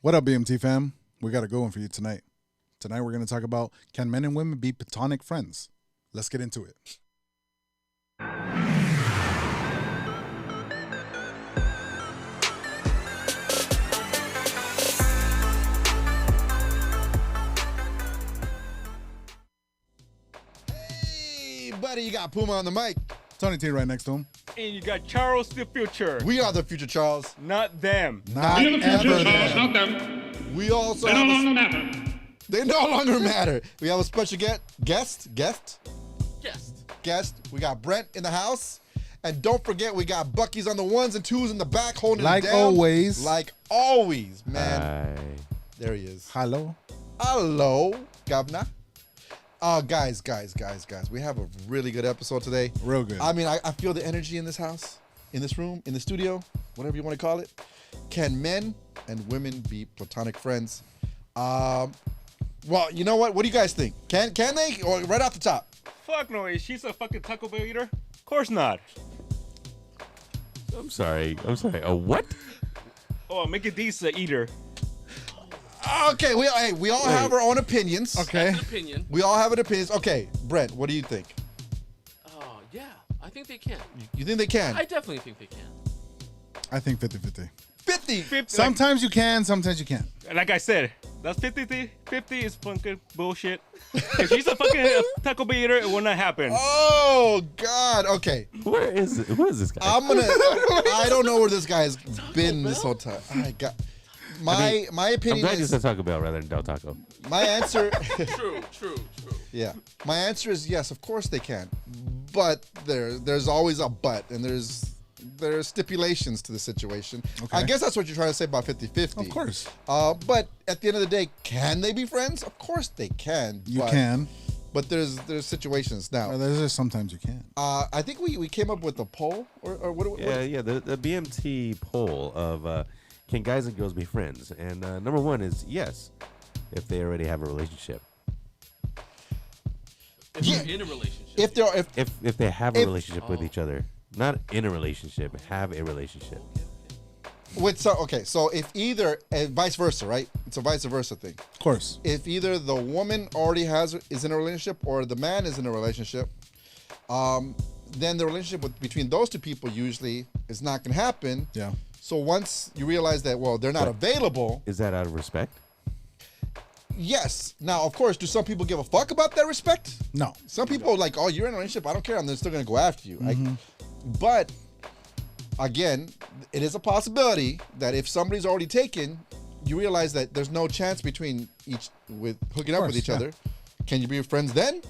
What up, BMT fam? We got a good one for you tonight. Tonight we're going to talk about, can men and women be platonic friends? Let's get into it. Hey, buddy, you got Puma on the mic. Tony T right next to him. And you got Charles the Future. We are the future, Charles. Not them. Not We're the ever future, Charles, them. not them. We also They have no a, longer matter. they no longer matter. We have a special guest. We got Brent in the house. And don't forget, we got Bucky's on the ones and twos in the back holding Like it down. always. Like always, man. Hi. There he is. Hello. Hello, Governor. Guys. We have a really good episode today. Real good. I mean, I feel the energy in this house, in this room, in the studio, whatever you want to call it. Can men and women be platonic friends? Well, you know what? What do you guys think? Can they? Or right off the top. Fuck no, is she's a fucking Taco Bell eater? Of course not. I'm sorry. A what? Oh, Mickey D's a eater. Okay, we all have our own opinions. Okay. That's an opinion. We all have an opinion. Okay, Brent, what do you think? Oh, yeah. I think they can. You think they can? I definitely think they can. I think 50-50. 50. Sometimes you can, sometimes you can't. Like I said, that's 50 is fucking bullshit. If she's a fucking Taco Bell eater, it will not happen. Oh, God. Okay. Where is this guy? I don't know where this guy has been this whole time. I got my I'm opinion glad you is said Taco Bell rather than Del Taco. my answer. True. Yeah, my answer is yes. Of course they can, but there's always a but, and there's stipulations to the situation. Okay. I guess that's what you're trying to say about 50-50. Of course. But at the end of the day, can they be friends? Of course they can. You but, can. But there's situations now. There's just sometimes you can. I think we came up with a poll or what? Yeah. The BMT poll of can guys and girls be friends? And number one is yes, if they already have a relationship. If Yeah. you're in a relationship. If they have a If- relationship with each other, not in a relationship, have a relationship. So if either and vice versa, right? It's a vice versa thing. Of course. If either the woman already is in a relationship or the man is in a relationship, then the relationship between those two people usually is not going to happen. Yeah. So once you realize that, well, they're not available. Is that out of respect? Yes. Now, of course, do some people give a fuck about that respect? No. Some people are like, oh, you're in a relationship. I don't care. I'm still going to go after you. But again, it is a possibility that if somebody's already taken, you realize that there's no chance between hooking up with each yeah. other. Can you be friends then?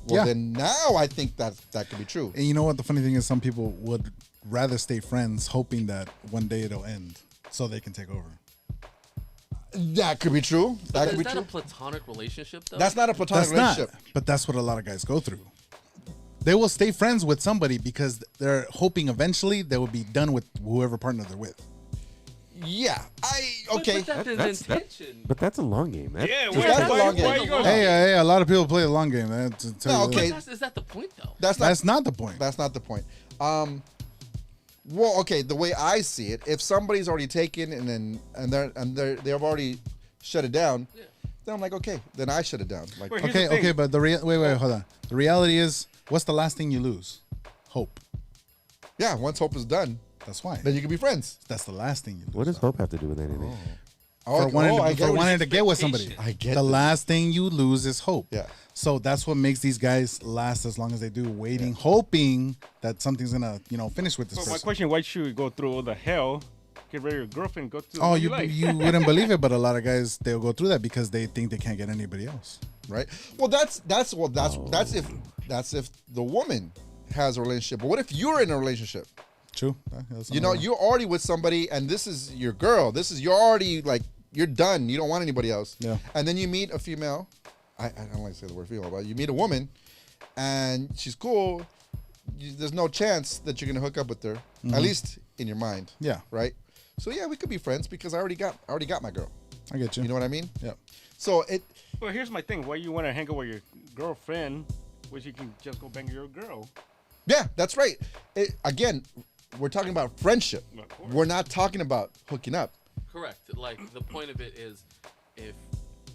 Well, Yeah. then now I think that could be true. And you know what the funny thing is? Some people would rather stay friends hoping that one day it'll end so they can take over. That could be true. That could Is be that true. a platonic relationship, though? That's not a platonic That's not. relationship. But that's what a lot of guys go through. They will stay friends with somebody because they're hoping eventually they will be done with whoever partner they're with. Yeah. But Okay. that is That's- intention. But that's a long game, man. Yeah, That's a long why game. you going? Hey, a lot of people play the long game. Man, to tell No, you okay. that. Is that the point, though? That's not the point. That's not the point. Well, okay. The way I see it, if somebody's already taken they've already shut it down, then I'm like, okay, then I shut it down. Like, Wait, here's the Okay, thing. but wait, hold on. The reality is, what's the last thing you lose? Hope. yeah, once hope is done, That's why. then you can be friends. That's the last thing you lose. What does hope have to do with anything? For wanting, I to, get for what wanting you- to get with somebody. Expectation. I get the this. last thing you lose is hope. Yeah. So that's what makes these guys last as long as they do, waiting, hoping that something's gonna, finish with this So my person. question, why should we go through all the hell? Get rid of your girlfriend, go to Oh, what you like. you wouldn't believe it, but a lot of guys they'll go through that because they think they can't get anybody else. Right. Well, that's if the woman has a relationship. But what if you're in a relationship? True. That's You know, another one. you're already with somebody, and this is your girl. You're already like you're done. You don't want anybody else. Yeah. And then you meet a female. I don't like to say the word female, but you meet a woman, and she's cool. There's no chance that you're gonna hook up with her, at least in your mind. Yeah. Right. So yeah, we could be friends because I already got my girl. I get you. You know what I mean? Yeah. So Well, here's my thing. Why you want to hang out with your girlfriend, which you can just go bang your girl? yeah, that's right. Again, we're talking about friendship. Of course. We're not talking about hooking up. Correct. Like the point of it is, if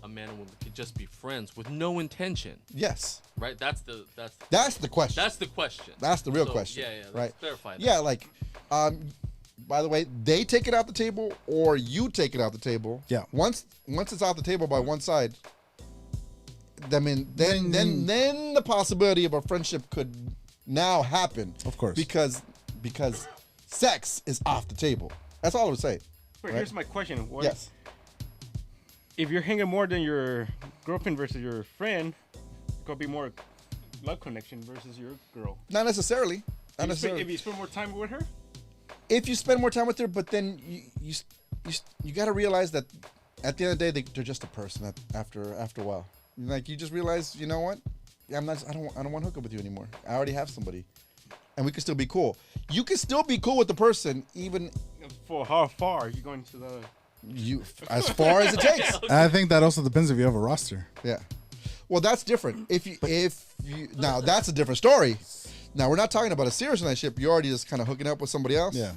a man and woman could just be friends with no intention, Yes. right? That's the question. That's the question. That's the real So, question. Yeah, let's right. clarify that. Yeah, like, by the way, they take it out the table or you take it out the table. Yeah. Once it's out the table by one side, I mean, then the possibility of a friendship could now happen. Of course. Because sex is off the table. That's all I would say. But here's my question. What, Yes. If you're hanging more than your girlfriend versus your friend, it could be more love connection versus your girl. Not necessarily. Not necessarily. If you spend more time with her? If you spend more time with her, but then you got to realize that at the end of the day, they're just a person after a while. Like, you just realize, you know what? I don't want to hook up with you anymore. I already have somebody, and we can still be cool. You can still be cool with the person, even For how far are you going to the... as far as it takes. I think that also depends if you have a roster. Yeah. Well, that's different. If you now, that's a different story. Now, we're not talking about a serious relationship. You're already just kind of hooking up with somebody else. Yeah.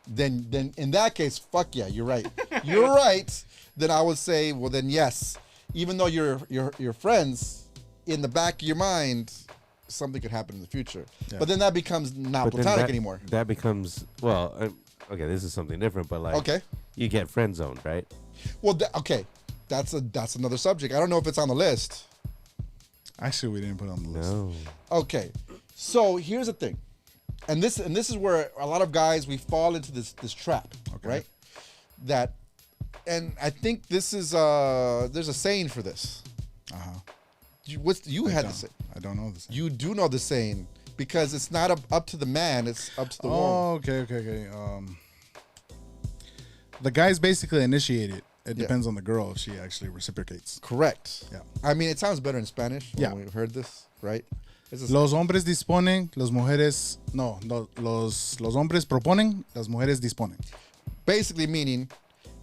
Then in that case, fuck yeah, you're right. You're right. Then I would say, well, then yes. Even though you're friends, in the back of your mind, something could happen in the future. Yeah. But then that becomes not But then platonic that, anymore. That becomes, well, okay, this is something different, but like, Okay. you get friend zoned, right? Well, okay, that's another subject. I don't know if it's on the list. Actually, we didn't put it on the list. No. Okay, so here's the thing, and this is where a lot of guys, we fall into this trap, Okay. right? That, and I think this is there's a saying for this. You had to say. I don't know this. You do know the saying because it's not up to the man; it's up to the woman. Oh, okay. The guys basically initiate it. It Yeah. depends on the girl if she actually reciprocates. Correct. Yeah. I mean, it sounds better in Spanish. Yeah. When we've heard this, right? This is- Los hombres disponen, las mujeres no, los hombres proponen, las mujeres disponen. basically meaning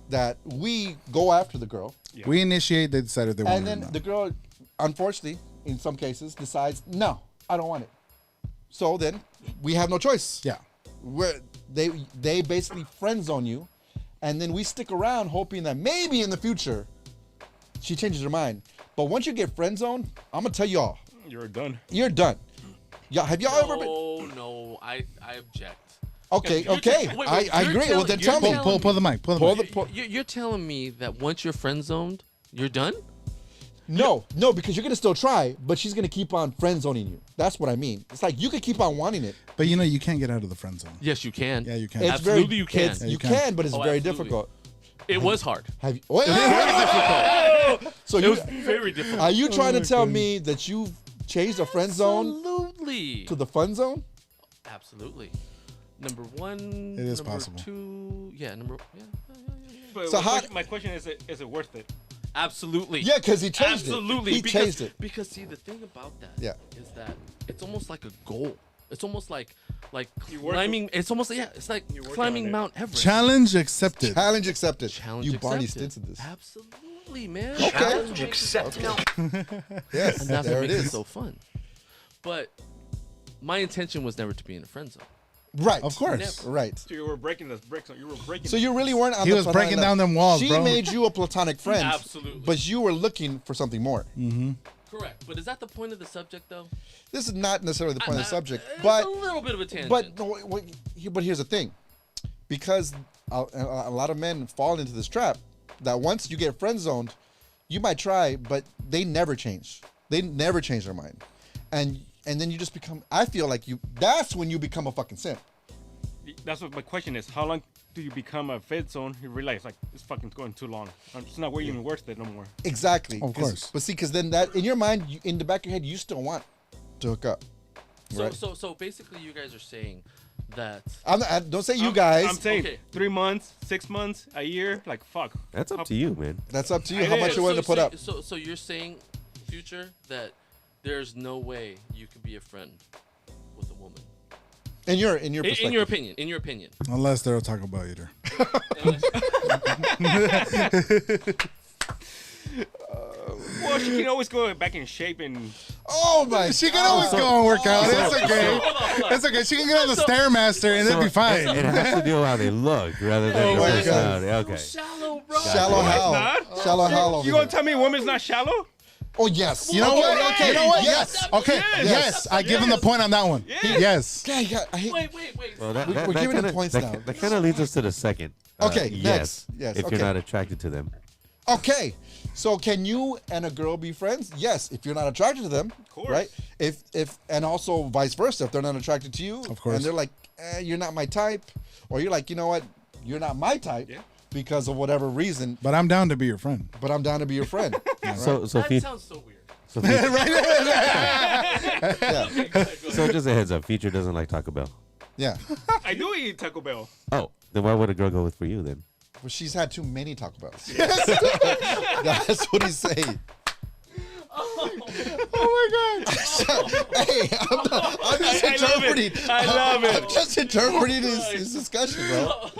that we go after the girl, We initiate, they decide if they want and it or then not. the girl, unfortunately, in some cases, decides, no, I don't want it. So then we have no choice. Yeah. They basically friend zone you, and then we stick around hoping that maybe in the future she changes her mind. But once you get friend zoned, I'm gonna tell y'all, You're done. you're done. Y'all, have y'all ever been? No, I object. Okay, You're okay, just- wait, I you're agree. Well, then you're tell me. telling Pull the mic. Pull the Pull mic. the You're telling me that once you're friend zoned, you're done? No, because you're gonna still try, but she's gonna keep on friend zoning you. That's what I mean. It's like you could keep on wanting it. But you know, you can't get out of the friend zone. Yes, you can. Yeah, you can. It's Absolutely, you can. it's- Yeah, you you can. can. But it's Oh, very absolutely. difficult. It was hard. Have you? Wait, so It you was very difficult. are you trying to tell me that you've changed the friend zone Absolutely. to the fun zone? Absolutely. Number one. It is number possible. Two. Yeah. But So how- my question is it worth it? Absolutely. Yeah, because he changed Absolutely. it. He because, changed it. Because see, the thing about that Yeah. is that it's almost like a goal. It's almost like You work- climbing. It's almost it's like working climbing on it. Mount Everest. Challenge accepted. Challenge accepted. Challenge you Barney accepted. Stinson this. Absolutely, man. Okay. Challenge accepted. Yes, And that's there what it makes it is. so fun. But my intention was never to be in a friend zone. Right. Of course. Never. Right. So you were breaking this brick. So you were breaking. So you really weren't on He the was platonic breaking level. down them walls, She bro. made you a platonic friend. Absolutely. But you were looking for something more. Correct. But is that the point of the subject, though? This is not necessarily the point of the subject, It's but a little bit of a tangent. but here's the thing, because a lot of men fall into this trap that once you get friend zoned, you might try, but they never change. They never change their mind, and then you just become. I feel like that's when you become a fucking simp. That's what my question is. How long do you become a fed zone? You realize like it's fucking going too long. It's not even worth it no more. Exactly. Of course. But see, because then that in your mind, in the back of your head, you still want to hook up. Right. So basically, you guys are saying that Don't say you guys. I'm saying Okay. 3 months, 6 months, a year. Like fuck. That's up to you, man. That's up to you. It How much is. you're willing to put up. So you're saying, future, that there's no way you could be a friend with a woman. In your In perspective. your opinion. In your opinion. Unless they're a Taco Bell eater. Well, she can always go back in shape and Oh my! She can always go and work out. It's okay. Hold on. It's okay. She can get on the Stairmaster and it'll be fine. It has to do with how they look rather than Oh their my personality. Okay. Shallow, bro. Shallow It's how? not. Shallow how? You gonna tell me a woman's not shallow? Oh yes. You know what? Okay. You know what? Yes. Okay. Yes. I give him the point on that one. Yes. Yeah, yeah. I hate. Wait. Well, We're giving kinda, the points now. That kind of leads us to the second. Okay, yes. next. Yes, If okay. you're not attracted to them. Okay, so can you and a girl be friends? Yes, if you're not attracted to them, course. right? If and also vice versa, if they're not attracted to you, Of course. and they're like, you're not my type, or you're like, you know what, you're not my type Yeah. because of whatever reason, But I'm down to be your friend. but I'm down to be your friend. So That sounds so weird. So just a heads up, Future doesn't like Taco Bell. Yeah, I do eat Taco Bell. Oh, then why would a girl go with for you then? well, she's had too many Taco Bells. That's what he's saying. Oh my God. Hey, I'm just I love interpreting. it. I love it. I'm just interpreting his discussion, bro.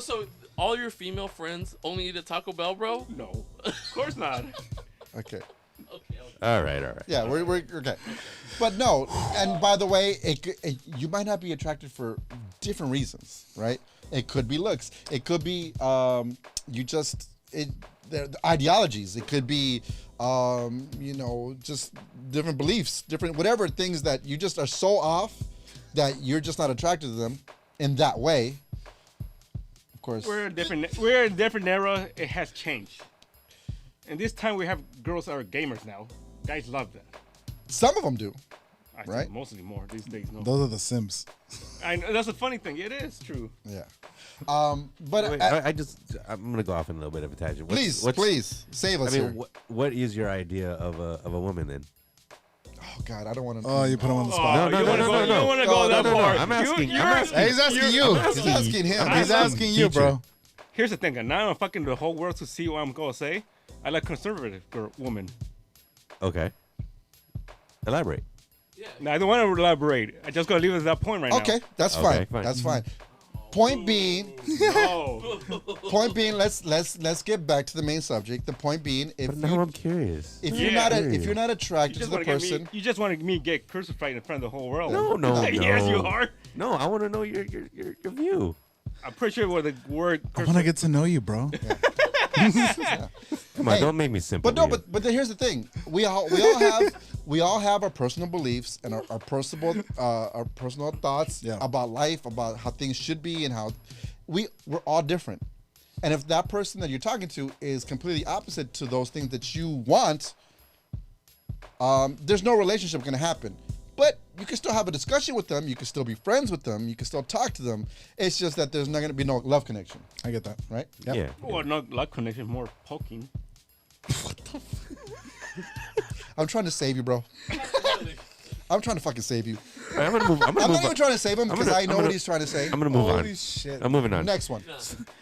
So all your female friends only eat at Taco Bell, bro? No, of course not. Okay. Okay. All right. Yeah, we're okay, but no. And by the way, you might not be attracted for different reasons, right? It could be looks. It could be the ideologies. It could be just different beliefs, different whatever things that you just are so off that you're just not attracted to them in that way. Of course. We're a different era. It has changed. And this time we have girls that are gamers now. Guys love that. Some of them do. I Right. think mostly more these days. No, Those are the Sims. I know, that's a funny thing. It is true. Yeah. But Wait, I'm gonna go off in a little bit of a tangent. please save us here. What is your idea of a woman then? Oh God, I don't want to. Oh, you put him on the spot. You don't want to go that far. I'm asking. Hey, he's asking you. He's asking him. He's asking you, bro. Here's the thing. Now I'm fucking the whole world to see what I'm gonna say. I like conservative woman. Okay. Elaborate. Yeah. Now I don't want to elaborate. I just gotta leave it at that point right Okay, that's fine. Okay, fine. That's fine. Point being, now. No. let's get back to the main subject. The point being, if But now I'm curious. if Yeah. you're not attracted to the person, You just want me to get crucified in front of the whole world. No. Yes, you are. No, I want to know your view. I'm pretty sure what the word. I want to get to know you, bro. Come on, Hey, don't make me simple. but no, here. but here's the thing: we all have our personal beliefs and our personal thoughts Yeah. about life, about how things should be, and how we're all different. And if that person that you're talking to is completely opposite to those things that you want, there's no relationship going to happen. But you can still have a discussion with them. You can still be friends with them. You can still talk to them. It's just that there's not going to be no love connection, I get that. right? Yep. Yeah. Well, not luck connection, more poking. I'm trying to save you, bro. I'm trying to fucking save you. All right, I'm gonna move. I'm not even trying to save him because I know gonna- what he's trying to say. I'm gonna move Holy on. shit. I'm moving on. Next one.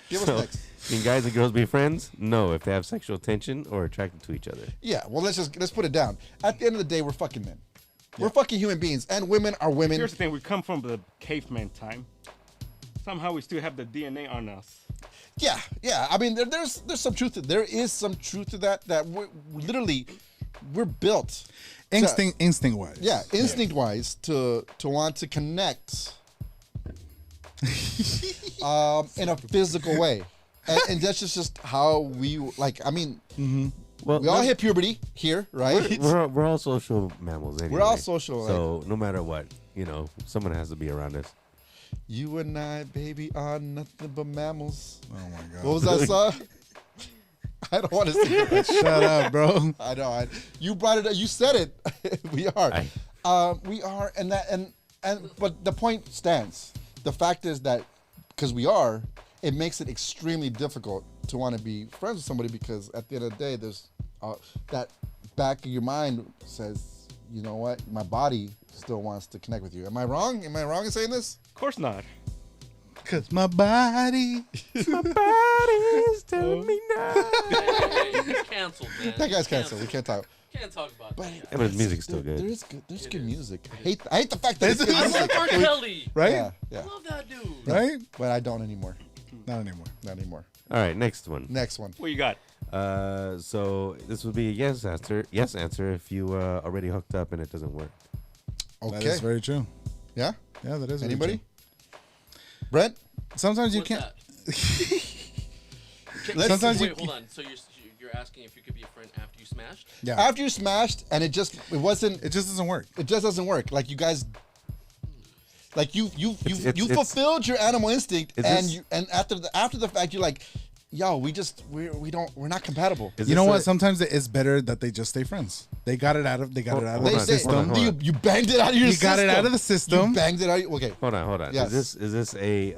Give us So, next. can guys and girls be friends? No, if they have sexual tension or attracted to each other. Yeah, well, let's put it down. At the end of the day, we're fucking men. We're fucking human beings, and women are women. Here's the thing: we come from the caveman time. Somehow we still have the DNA on us. Yeah. I mean, there's some truth. There is some truth to that. That we're built. Instinct wise. Yeah, instinct wise to want to connect in a physical way, and that's just how we like. I mean, Well, we all hit puberty here, right? We're all social mammals anyway. We're all social, So no matter what, someone has to be around us. You and I, baby, are nothing but mammals. Oh my god. What was that song? I don't want to sing it. Shut up, bro. I know. You brought it up. You said it. We are. We are, but the point stands. The fact is that because we are, it makes it extremely difficult to want to be friends with somebody because at the end of the day, there's that back of your mind says, you know what, my body still wants to connect with you. Am I wrong? Am I wrong in saying this? Of course not. Cause my body. My body's telling me no. Hey, he's canceled, man. That guy's canceled. We can't talk. Can't talk about that. Yeah, but his music's still good. There is good. There's good music. I hate the fact that it's good I music. love R. Kelly. Right? Yeah. I love that dude. Right? But I don't anymore. Not anymore. Not anymore. All right, next one. Next one. What you got? So this would be a yes answer. Yes answer if you already hooked up and it doesn't work. That Okay. is very true. Yeah. Yeah, that is. Anybody? Very Brent? true. Sometimes you What's can't. that? Sometimes Wait, you- hold on. So you're asking if you could be a friend after you smashed? Yeah. After you smashed and it just doesn't work. it just doesn't work. Like you guys, like you It's- fulfilled your animal instinct, Is and this- after the fact, you're like, yo, we're not compatible. Is You know this what? a- Sometimes it's better that they just stay friends. They got it out of Hold the on, system. hold on. You banged it out of your You system. got it out of the system. You banged it out. Okay. Hold on. Yes. Is this a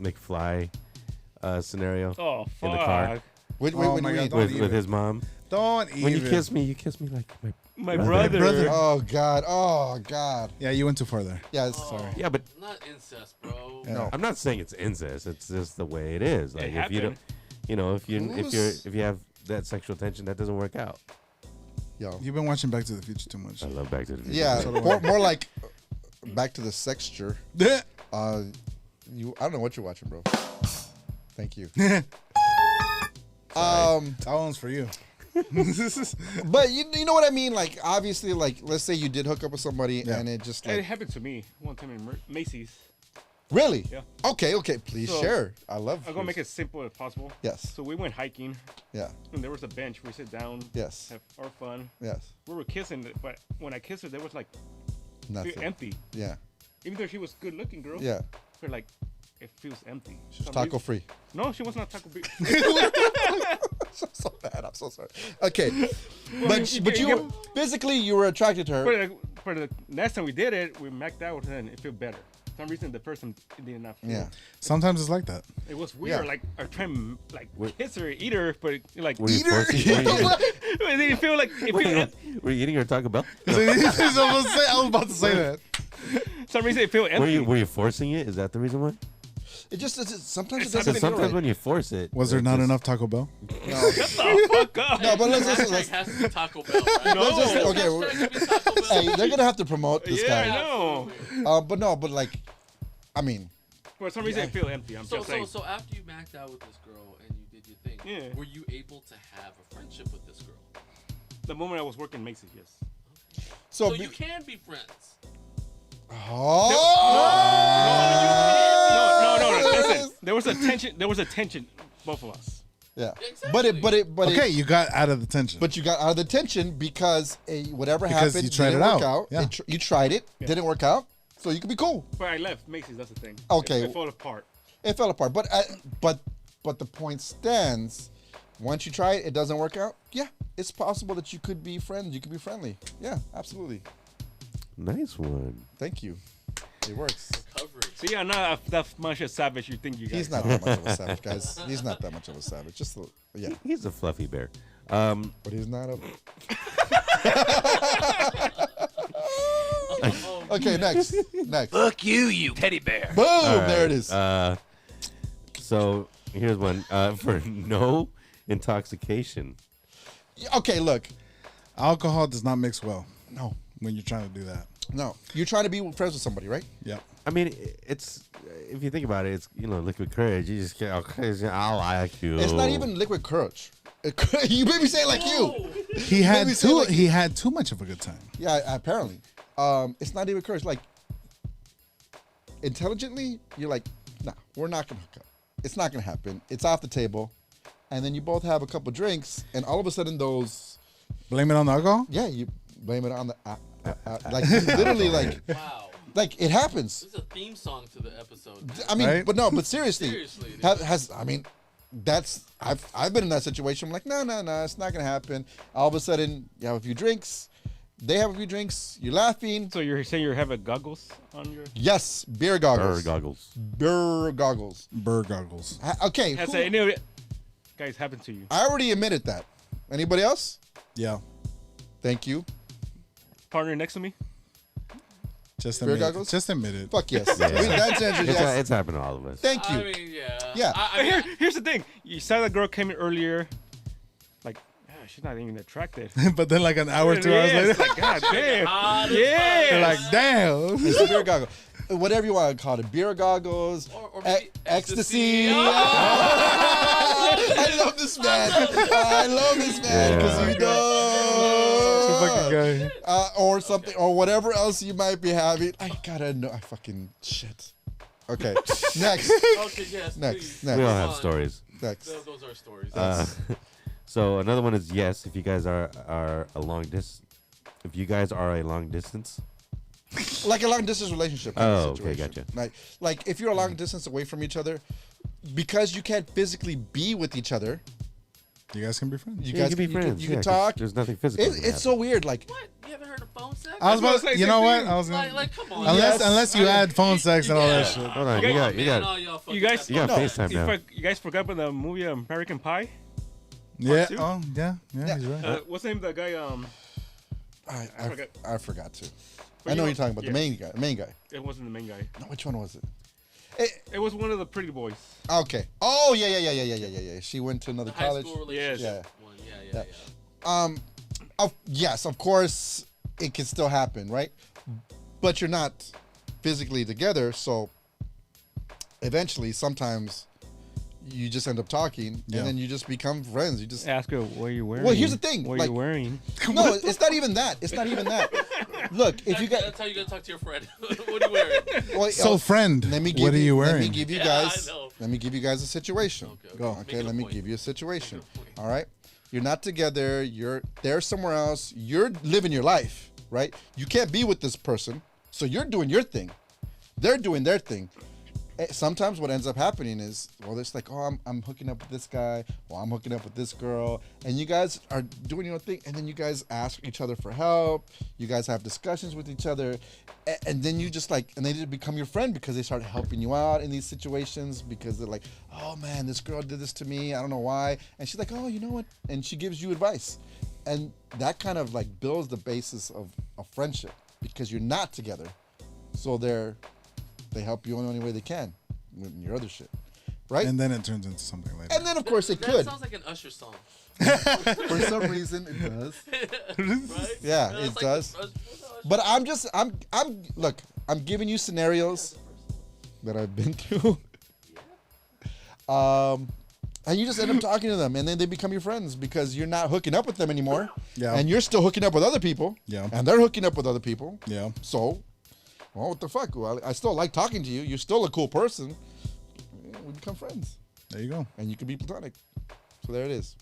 McFly scenario Oh, in the car fuck. Wait, Oh what my do you God, mean? don't with even. his mom? Don't even. When you kiss me like my My Brother. brother. Oh God. Oh God. Yeah, you went too far there. Yeah. Oh, Yeah, but not incest, bro. Yeah. No. I'm not saying it's incest. It's just the way it is. Like It if you don't, happened. if you have that sexual tension, that doesn't work out. Yo. You've been watching Back to the Future too much. I love Back to the Future. Yeah. So do I. More like back to the sexture. Yeah. I don't know what you're watching, bro. Thank you. That one's for you. But you know what I mean? Like, obviously, like, let's say you did hook up with somebody Yeah. and it just It like, happened to me one time in Macy's. really? Yeah. Okay, please So, share. I love. I'm gonna make it as simple as possible. Yes. So we went hiking, Yeah. and there was a bench. We sit down, Yes. have our fun. Yes. We were kissing, but when I kissed her, there was like Nothing. empty. Yeah. Even though she was good looking, girl. Yeah. We're like, it feels empty. She's Some taco reason- free. No, she was not taco free. So bad. I'm so sorry. Okay. Well, but you physically you were attracted to her. for the next time we did it, we maxed out and it felt better. For some reason, the person did not feel. Yeah. Sometimes it's like that. It was weird. Yeah. Like I tried to like kiss her, eat her, but like Were you Eater? forcing? it didn't feel like it felt, Were you eating your Taco Bell? I was about to say that. some reason it felt empty. Were you forcing it? Is that the reason why? It just sometimes it It's doesn't Because feel sometimes right. when you force it, Was there it not just- enough Taco Bell? No. Fuck up. No, but let's Hashtag has to be Taco Bell, right? No. okay, Hashtag should be Taco Bell. Hey, they're gonna have to promote this Yeah, I guy. know. But like, I mean, For some reason, it felt empty. I'm So, just saying. so after you maxed out with this girl and you did your thing, Yeah. were you able to have a friendship with this girl? The moment I was working Macy's, yes. so, So you can be friends. oh, No. Listen, there was a tension. There was a tension, both of us. yeah. Exactly. But Okay, you got out of the tension. But you got out of the tension because whatever Because happened you tried didn't it work out. out. Yeah. You tried it, didn't work out, so you could be cool. But I left Macy's. That's the thing. Okay. It fell apart. It fell apart, but the point stands. Once you try it, it doesn't work out. Yeah, it's possible that you could be friends. You could be friendly. Yeah, absolutely. Nice one. Thank you. It works. Recovery. So yeah, not that much a savage you think you guys. He's not that much of a savage, guys. He's not that much of a savage. Just yeah, He's a fluffy bear. but he's not a. Okay, next. Fuck you, you teddy bear. Boom! All right, There it is. So here's one for no intoxication. Okay, look. Alcohol does not mix well No, when you're trying to do that. no. You're trying to be friends with somebody, right? Yeah. I mean, it's if you think about it, it's liquid courage. You just get all crazy. I like you. It's not even liquid courage. You made me say it like you. He had Maybe say too. like- He had too much of a good time. Yeah, apparently. It's not even courage. Like, intelligently, you're like, nah, we're not gonna hook up. It's not gonna happen. It's off the table. And then you both have a couple drinks, and all of a sudden those, Blame it on the alcohol. yeah, you blame it on the, like literally, Wow. like it happens. This is a theme song to the episode. man. I mean, Right? but seriously, Seriously, dude. I mean, that's I've been in that situation. I'm like, no, it's not gonna happen. All of a sudden, you have a few drinks. They have a few drinks. You're laughing. So you're saying you have a goggles on your? Yes, beer Or goggles. goggles. Beer goggles. Burr goggles. Okay, Has who- any guys happened to you? I already admitted that. Anybody else? Yeah. Thank you. Partner next to me? Just Beer admit it. goggles? Just admit it. Fuck yes. Yeah. That's the answer, It's, yes. it's happened to all of us. Thank you. I mean, yeah. Yeah. I mean, Here's the thing. You saw that girl came in earlier. Like, she's not even attractive. But then, like an hour, 2 hours Yeah, later, it's like, God damn. hot as Yeah. you're like, damn. It's a beer goggle. Whatever you want to call it. Beer goggles. Or ecstasy. ecstasy. I love this man. I love this man because he knows. Or something, or whatever else you might be having. I gotta know. I fucking shit. Okay, next. Okay, yes. Next. We all have stories. Next. Those are stories. So another one is yes. If you guys are a long distance, Like a long distance relationship. kind of Oh, okay, situation. gotcha. Like if you're a long distance away from each other, because you can't physically be with each other, You guys can be friends. you you guys can be friends. You yeah, can 'cause talk. There's nothing physical. It's so weird. Like What? You haven't heard of phone sex? I was about to say say, you know same what? thing. I was gonna, Like, come on. unless you add phone sex and all that shit. Hold on, you Come got on, you man, got all y'all fucking You guys- you got No, FaceTime now. You guys forgot about the movie American Pie? Yeah. two? Oh, yeah. Yeah. He's right. What's the name of that guy? I forgot to. But I know you what you're talking about. yeah. The main guy. It wasn't the main guy. No, which one was it? It was one of the pretty boys. Okay. Oh yeah. She went to another The high college. school relationship Yes. one. Yeah. Yes, of course, it can still happen, right? But you're not physically together, so eventually, sometimes you just end up talking, Yeah. and then you just become friends. You just Ask her, what are you wearing? Well, here's the thing, What are like- you wearing? no, it's not even that. It's not even that. Look, if you got That's how you gotta talk to your friend. What are you wearing? well, So, friend, let me give what are you Let me wearing? give you Yeah, guys. I know. Let me give you guys a situation. Okay. Go. Make Okay, it a let me point. give you a situation. Make it a point. All right, you're not together. You're there somewhere else. You're living your life, right? You can't be with this person, so you're doing your thing. They're doing their thing. Sometimes what ends up happening is, well, it's like, oh, I'm hooking up with this guy, or I'm hooking up with this girl, and you guys are doing your own thing, and then you guys ask each other for help. You guys have discussions with each other, and then you just like, and they just become your friend because they start helping you out in these situations because they're like, oh man, this girl did this to me, I don't know why, and she's like, oh, you know what, and she gives you advice, and that kind of like builds the basis of a friendship because you're not together, so they help you in any way they can with your other shit, right? And then it turns into something later. And then of course it That could. sounds like an Usher song, For some reason it does. right? Yeah, That's it like does. the Usher- But I'm giving you scenarios that I've been through. And you just end up talking to them, and then they become your friends because you're not hooking up with them anymore. Yeah. And you're still hooking up with other people. Yeah. And they're hooking up with other people. Yeah. So, well, what the fuck? Well, I still like talking to you. You're still a cool person. Yeah, we become friends, There you go. and you can be platonic. So there it is.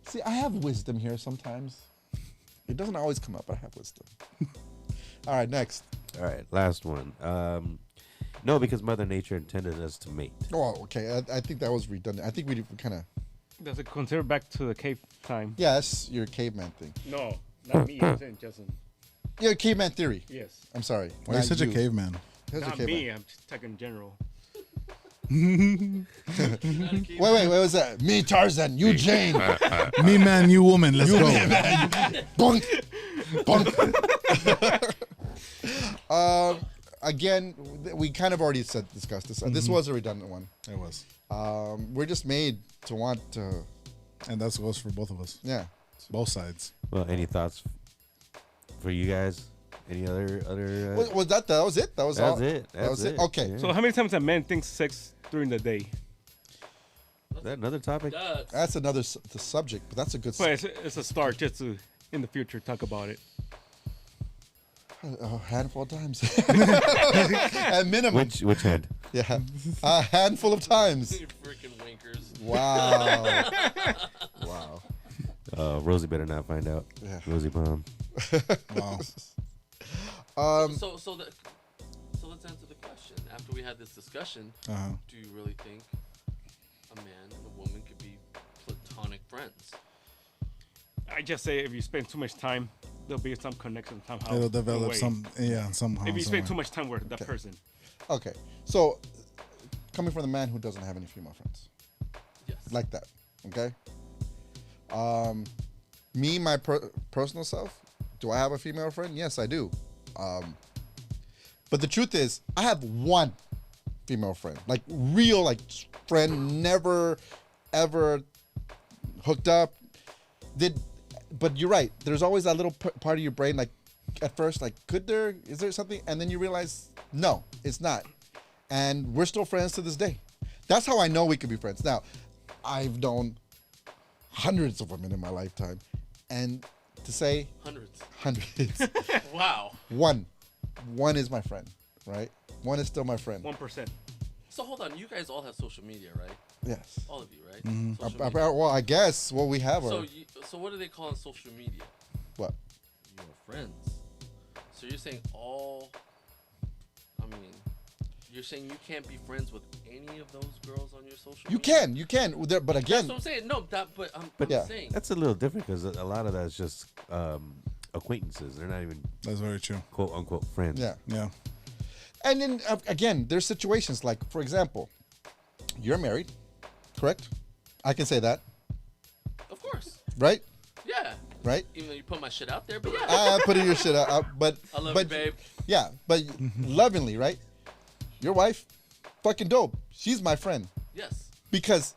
See, I have wisdom here sometimes. It doesn't always come up, but I have wisdom. All right, next. All right, last one. No, because Mother Nature intended us to mate. Oh, okay. I think that was redundant. I think we kind of. Does it consider back to the cave time? Yeah, that's your caveman thing. No, not me. I'm saying Justin. Your caveman theory. Yes. I'm sorry. Why are you Not such a caveman? Who's a Not caveman? me. I'm just talking in general. Wait. What was that? Me, Tarzan. You, Jane. Me man, you woman. Let's go. Bunk. Again, we kind of already discussed this. This was a redundant one. It was, We're just made to want to. and that goes for both of us, Yeah. both sides. Well, any thoughts for you guys? Any other? Was that? That was it. That was all. That's it. That was That's it. Okay. Yeah. So how many times a man thinks sex during the day? Is that another topic? That's another the subject, but that's a good. But it's a start just to, in the future, talk about it. A handful of times. At minimum. Which head? Yeah. A handful of times. You freaking winkers. Wow. Wow. Rosie better not find out. Yeah. Rosie Palm. Wow. So let's answer the question. After we had this discussion, Uh-huh. do you really think a man and a woman could be platonic friends? I just say if you spend too much time, there'll be some connection somehow. It'll in a develop way. somehow. If you spend too somewhere. much time with that person. Okay. So, coming from the man who doesn't have any female friends. Yes. Like that. Okay? Me, my personal self, do I have a female friend? Yes, I do. But the truth is, I have one female friend. Like, real, like, friend, never, ever hooked up. But you're right. There's always that little part of your brain, like, at first, like, is there something? And then you realize, no, it's not. And we're still friends to this day. That's how I know we could be friends. Now, I've known hundreds of women in my lifetime, and to say hundreds, Wow. one is my friend, right? One is still my friend. 1%. So hold on, you guys all have social media, right? Yes. All of you, right? Mm-hmm. Social media. Well, I guess what we have So, are so what do they call on social media? what? Your friends. So you're saying you're saying you can't be friends with any of those girls on your social media? You can, but again, That's what I'm saying. No, but I'm yeah. saying. That's a little different because a lot of that's just acquaintances. They're not even That's very true. quote unquote friends. yeah. Yeah. And then again, there's situations like, for example, you're married, correct? I can say that, Of course. right? Yeah. Right? Even though you put my shit out there, but yeah. I put your shit out, but I love but you, babe. yeah, but lovingly, right? Your wife, fucking dope. She's my friend Yes. because,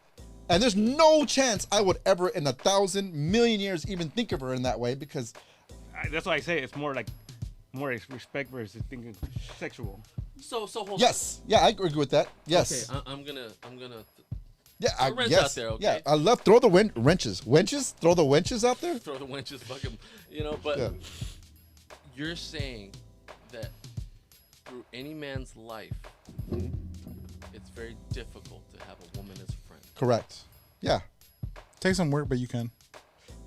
and there's no chance I would ever in 1,000 million years even think of her in that way because, That's why I say it's more respect versus thinking sexual. So hold yes, yeah, I agree with that. on. Yes, Okay, I'm gonna. yeah, throw a wrench yes, out there, okay? yeah. I love throw the wrenches, throw the wenches out there. throw the wenches, fucking, but Yeah. you're saying that through any man's life, it's very difficult to have a woman as a friend. Correct. Yeah, Take some work, but you can.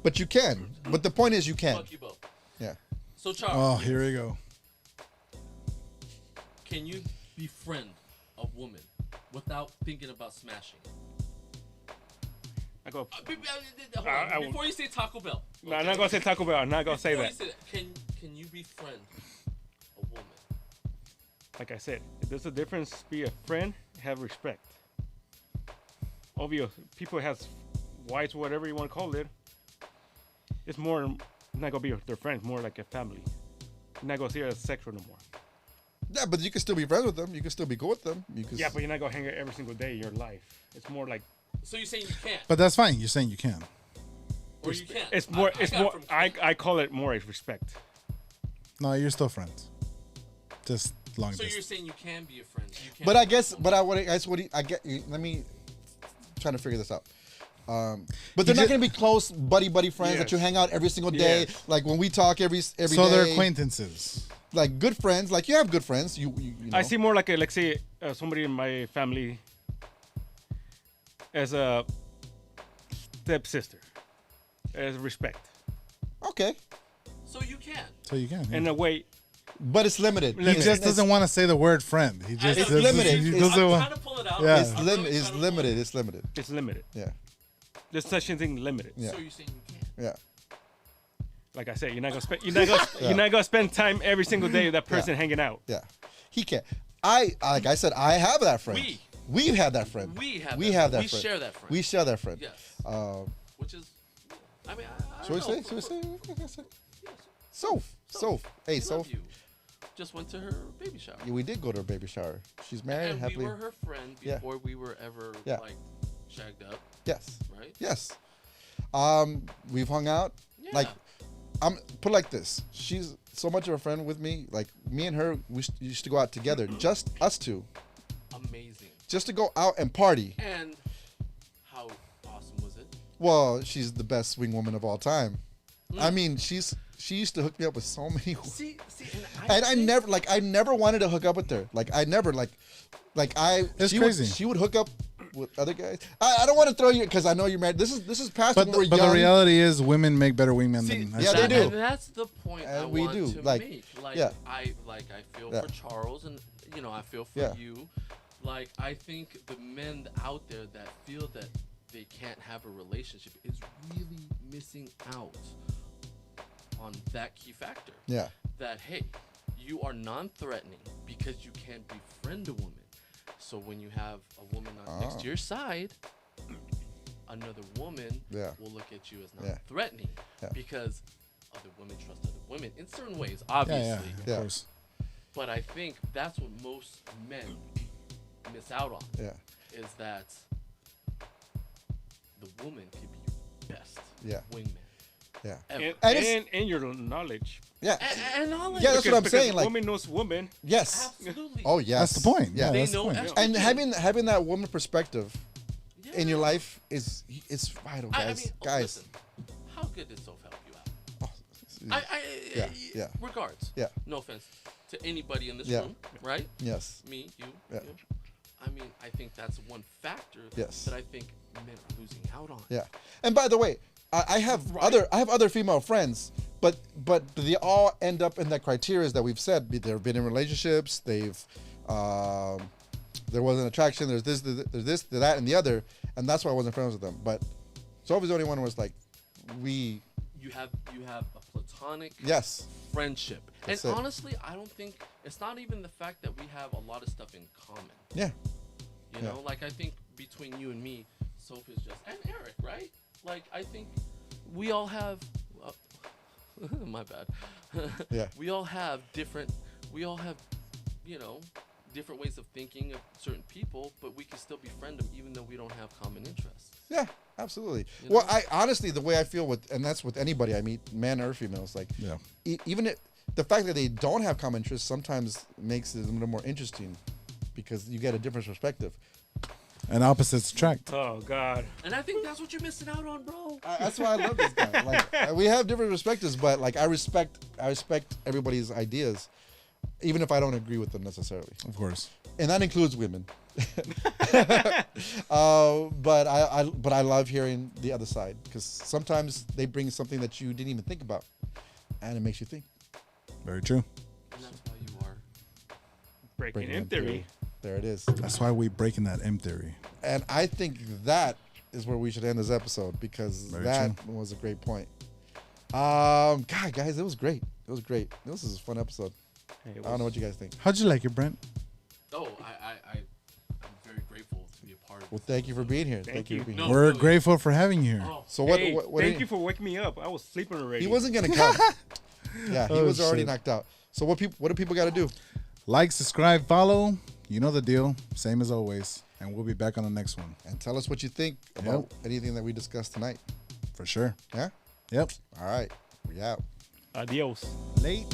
but you can. But the point is, you can. Fuck you both. Yeah. So Oh, Charles, here we go. can you befriend a woman without thinking about smashing? I go. Hold I on, will- before you say Taco Bell. No, I'm not gonna say Taco Bell. I'm not gonna say Before that. you say that, can you befriend a woman? Like I said, if there's a difference. Be a friend. Have respect. Obvious. People has wives, whatever you want to call it. It's more not gonna be their friends. More like a family. You're not gonna see it as sexual no more. Yeah, but you can still be friends with them. You can still be good with them. You can. Yeah, but you're not gonna hang out every single day of your life. It's more like So you're saying you can't, But that's fine. You're saying you can. or you can't? it's more. I It's got more. from- I call it more as respect. No, you're still friends. Just long So you're distance. saying you can be a friend. You can But be I a guess, woman. but I what I guess what do you- I get. Let me trying to figure this out. But they're not going to be close buddy friends that Yes. you hang out every single day. Yes. Like when we talk every So day. they're acquaintances. Like good friends. Like you have good friends. You know. I see more like let's say somebody in my family as a stepsister, as respect. Okay, So you can. So you can. yeah. In a way, but it's limited. He just doesn't want to say the word friend. He just It's doesn't- limited. He It's- doesn't I'm want. trying to pull it out. Yeah. It's, I'm lim- really it's trying to pull it limited. It's limited. it's limited. Yeah. There's such a thing limited. Yeah. So you're saying you can. Yeah. Like I said, you're not gonna spend. You're not gonna spend time every single day with that person hanging out. Yeah. He can't. Like I said, I have that friend. We have that friend. We have We that have friend. that We friend. share that friend. We share that friend. Yes. Which is, I mean, I Should we don't say? know. Should we say? Soph. Hey, We Soph. love you. Just went to her baby shower. Yeah, we did go to her baby shower. She's married, And happily. we were her friend Yeah. before we were ever Yeah. like shagged up, Yes. right? Yes. We've hung out. Yeah. Like, I'm put like this. She's so much of a friend with me. Like me and her, we used to go out together, just us two, Amazing. just to go out and party. And how awesome was it? Well, she's the best swing woman of all time. I mean, she used to hook me up with so many. See, And I think- never wanted to hook up with her. Like I never It's she crazy. She would hook up with other guys. I don't want to throw you because I know you're married. This is past But when we're the young. reality is, women make better wingmen See, than. Yeah, they do. And that's the point I And we want do. to Like, make. Like, yeah. I feel Yeah. for Charles, and I feel for Yeah. you. Like, I think the men out there that feel that they can't have a relationship is really missing out on that key factor. Yeah. That hey, you are non-threatening because you can't befriend a woman. So when you have a woman next to your side, another woman Yeah. will look at you as Yeah. non-threatening Yeah. because other women trust other women in certain ways, Yeah, obviously. yeah, of Yeah. course. But I think that's what most men miss out on Yeah. is that the woman could be your best Yeah. wingman. Yeah. And, And it's- and your knowledge. Yeah. And all that. Yeah, that's what I'm Because saying. Like, woman knows woman. yes. Absolutely. Oh, yes. That's the point. Yeah. Yeah, They that's the know point. everything. And having that woman perspective in your Yeah. life is vital, guys. I mean, Guys. listen, how good did Soph help you out? Oh, yeah, yeah. Regards. Yeah. No offense to anybody in this Yeah. room, right? Yes. Me, you. Yeah. you. I mean, I think that's one factor Yes. that I think men are losing out on. Yeah. And by the way, I have Right. other female friends, but they all end up in that criteria that we've said. They've been in relationships. They've there wasn't attraction. There's this, that, and the other, and that's why I wasn't friends with them. But Sophie's the only one who was like, we. You have a platonic Yes. friendship. That's And it. honestly, I don't think it's not even the fact that we have a lot of stuff in common. Yeah. You know, like I think between you and me, Soph is just and Eric, right? Like I think we all have. My bad. Yeah. We all have different. You know, different ways of thinking of certain people, but we can still befriend them even though we don't have common interests. Yeah. Absolutely. You Well, know? I honestly, the way I feel and that's with anybody I meet, men or females, like, Yeah. even the fact that they don't have common interests sometimes makes it a little more interesting because you get a different perspective. And opposites attract. Oh God. And I think that's what you're missing out on, bro. That's why I love this guy. Like, we have different perspectives, but like I respect everybody's ideas, even if I don't agree with them necessarily, Of course. and that includes women. But I love hearing the other side because sometimes they bring something that you didn't even think about, and it makes you think. Very true. And that's why you are. Breaking Breaking in M theory. There it is. That's why we breaking that M theory. And I think that is where we should end this episode because Very that was a great point. God, guys, it was great. It was great. This is a fun episode. Hey, it I don't know was- what you guys think. How'd you like it, Brent? Oh, I'm very grateful to be a part of Well, this. thank you for being here. Thank for you. being No. here. We're really. grateful for having you here. Oh, So what? Hey, what thank you for waking me up. I was sleeping already. He wasn't gonna come. Yeah, he Oh, was already shit. knocked out. So what do people got to do? Like, subscribe, follow. You know the deal. Same as always. And we'll be back on the next one. And tell us what you think about anything that we discussed tonight. For sure. Yeah. Yep. All right. We out. Adios. Late.